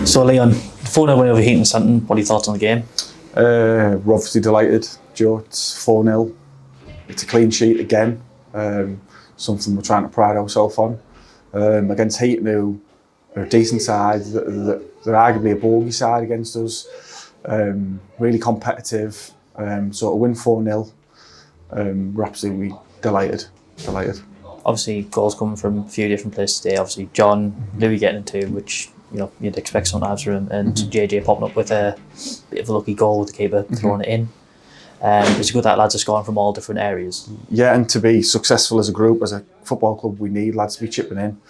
So Leon, 4-0 win over Heaton Stannington. What are your thoughts on the game? We're obviously delighted, Joe. It's 4-0. It's a clean sheet again. Something we're trying to pride ourselves on. Against Heaton, who are a decent side, they're arguably a bogey side against us. Really competitive. So to win 4-0, we're absolutely delighted. Obviously, goals coming from a few different places today. Obviously, John, Louis getting into, which you'd expect sometimes from him, and JJ popping up with a bit of a lucky goal with the keeper throwing it in. It's good that lads are scoring from all different areas. Yeah, and to be successful as a group, as a football club, we need lads to be chipping in.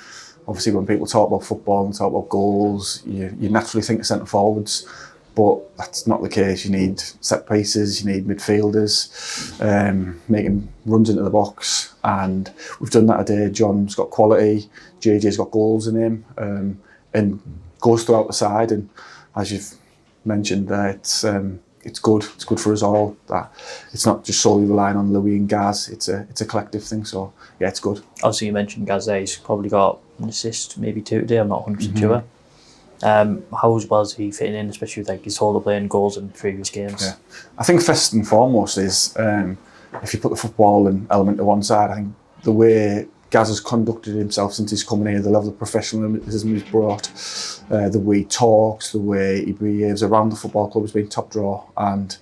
Obviously, when people talk about football and talk about goals, you naturally think of centre forwards, but that's not the case. You need set pieces, you need midfielders, making runs into the box, and we've done that today. John's got quality, JJ's got goals in him, and goes throughout the side. And as you've mentioned there, it's good. It's good for us all. That it's not just solely relying on Louis and Gaz. It's a collective thing. So yeah, it's good. Obviously, you mentioned Gaz there. He's probably got an assist, maybe 2 today. I'm not 100% sure. How well is he fitting in, especially with his hold up playing goals in previous games? Yeah, I think first and foremost is if you put the football and element to one side, I think the way Gaz has conducted himself since he's coming here, the level of professionalism he's brought, the way he talks, the way he behaves around the football club has been top draw, and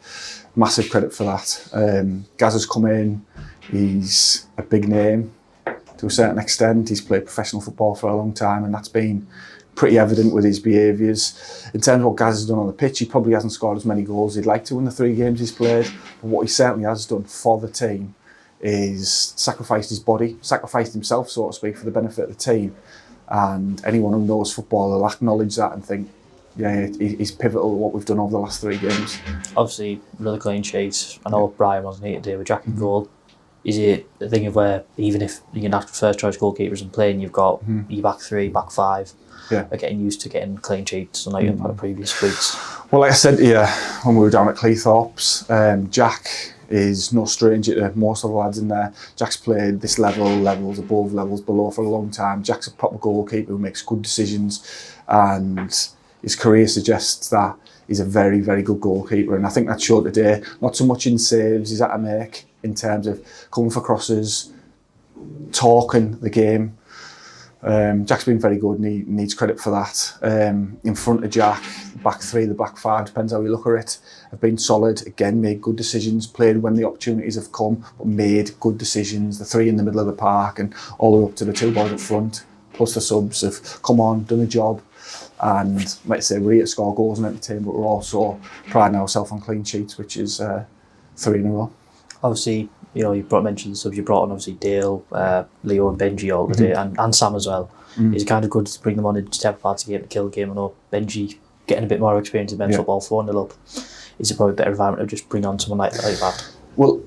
massive credit for that. Gaz has come in, he's a big name to a certain extent. He's played professional football for a long time, and that's been pretty evident with his behaviours. In terms of what Gaz has done on the pitch, he probably hasn't scored as many goals as he'd like to in the 3 games he's played, but what he certainly has done for the team is sacrificed his body, sacrificed himself, so to speak, for the benefit of the team. And anyone who knows football will acknowledge that and think, yeah, he's pivotal to what we've done over the last 3 games. Obviously, another clean sheet. I know Brian wasn't here today with Jack and goal. Is it a thing of where even if your natural first choice goalkeepers and playing, you've got your back 3, back 5, are getting used to getting clean sheets, unlike in previous weeks? Well, like I said here when we were down at Cleethorpes, Jack is no stranger to most of the lads in there. Jack's played this levels above, levels below for a long time. Jack's a proper goalkeeper who makes good decisions, and his career suggests that he's a very, very good goalkeeper. And I think that showed today, not so much in saves he's had to make, in terms of coming for crosses, talking the game. Jack's been very good and he needs credit for that. In front of Jack, the back 3, the back 5, depends how you look at it, have been solid. Again, made good decisions, played when the opportunities have come, but made good decisions. The 3 in the middle of the park and all the way up to the 2 boys up front, plus the subs have come on, done the job. And like I say, we're here to score goals and entertain, but we're also priding ourselves on clean sheets, which is 3 in a row. Obviously, you mentioned the subs you brought on, obviously Dale, Leo and Benji all the day, and Sam as well. It's kind of good to bring them on and step apart to game to kill the game. I know Benji getting a bit more experience in men's football, 4-0 up. Is it probably a better environment to just bring on someone like that? Well,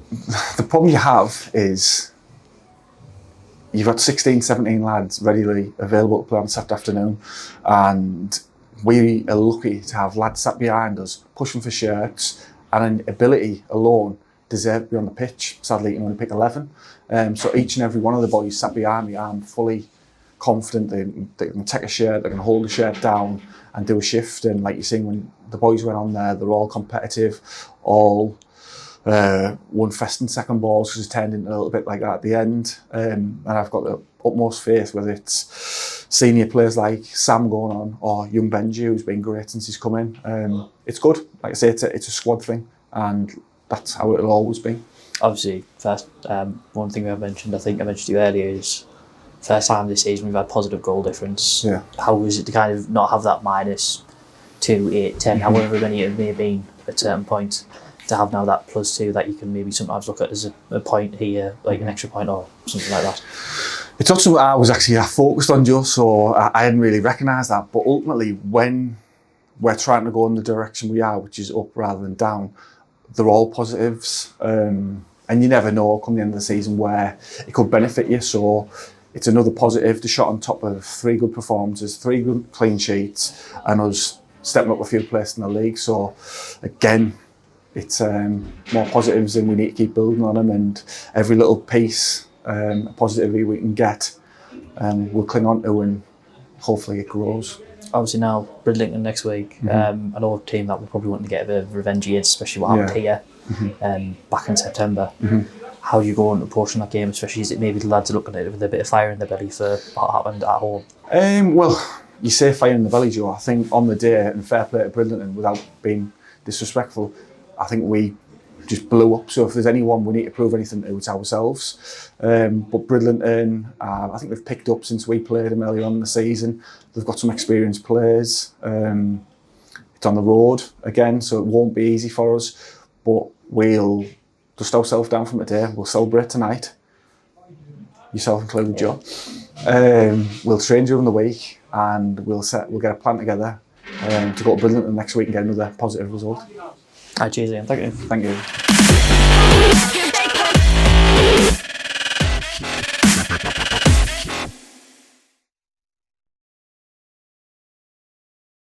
the problem you have is you've got 16, 17 lads readily available to play on Saturday afternoon, and we are lucky to have lads sat behind us pushing for shirts, and an ability alone deserve to be on the pitch. Sadly, you can only pick 11. So each and every one of the boys sat behind me, I'm fully confident they can take a shirt, they can hold a shirt down and do a shift. And like you're saying, when the boys went on there, they're all competitive, all won first and second balls, because it turned into a little bit like that at the end. And I've got the utmost faith, whether it's senior players like Sam going on or young Benji, who's been great since he's come in. It's good. Like I say, it's a squad thing, and that's how it'll always be. Obviously, first, one thing we have mentioned, I think I mentioned to you earlier, is first time this season we've had positive goal difference. Yeah. How is it to kind of not have that -2, 8, 10, however many it may have been at certain points, to have now that +2 that you can maybe sometimes look at as a point here, like an extra point or something like that? It's not something I was actually focused on, Joe, so I hadn't really recognised that. But ultimately, when we're trying to go in the direction we are, which is up rather than down, they're all positives. And you never know come the end of the season where it could benefit you. So it's another positive, the shot on top of 3 good performances, 3 good clean sheets, and us stepping up a few places in the league. So again, it's more positives, and we need to keep building on them, and every little piece positivity we can get, we'll cling on to, and hopefully it grows. obviously now Bridlington next week. I know a team that we probably want to get a bit of revenge against, especially what happened here back in September. How are you going approaching that game, especially as it maybe the lads are looking at it with a bit of fire in their belly for what happened at home? Well, you say fire in the belly, Joe. I think on the day, and fair play to Bridlington, without being disrespectful, I think we just blew up. So if there's anyone we need to prove anything to, it's ourselves. But Bridlington, I think they've picked up since we played them earlier on in the season. They've got some experienced players. It's on the road again, so it won't be easy for us. But we'll dust ourselves down from today. We'll celebrate tonight. Yourself included, Joe. We'll train during the week and we'll get a plan together to go to Bridlington next week and get another positive result. Cheers, Ian. Thank you. Thank you.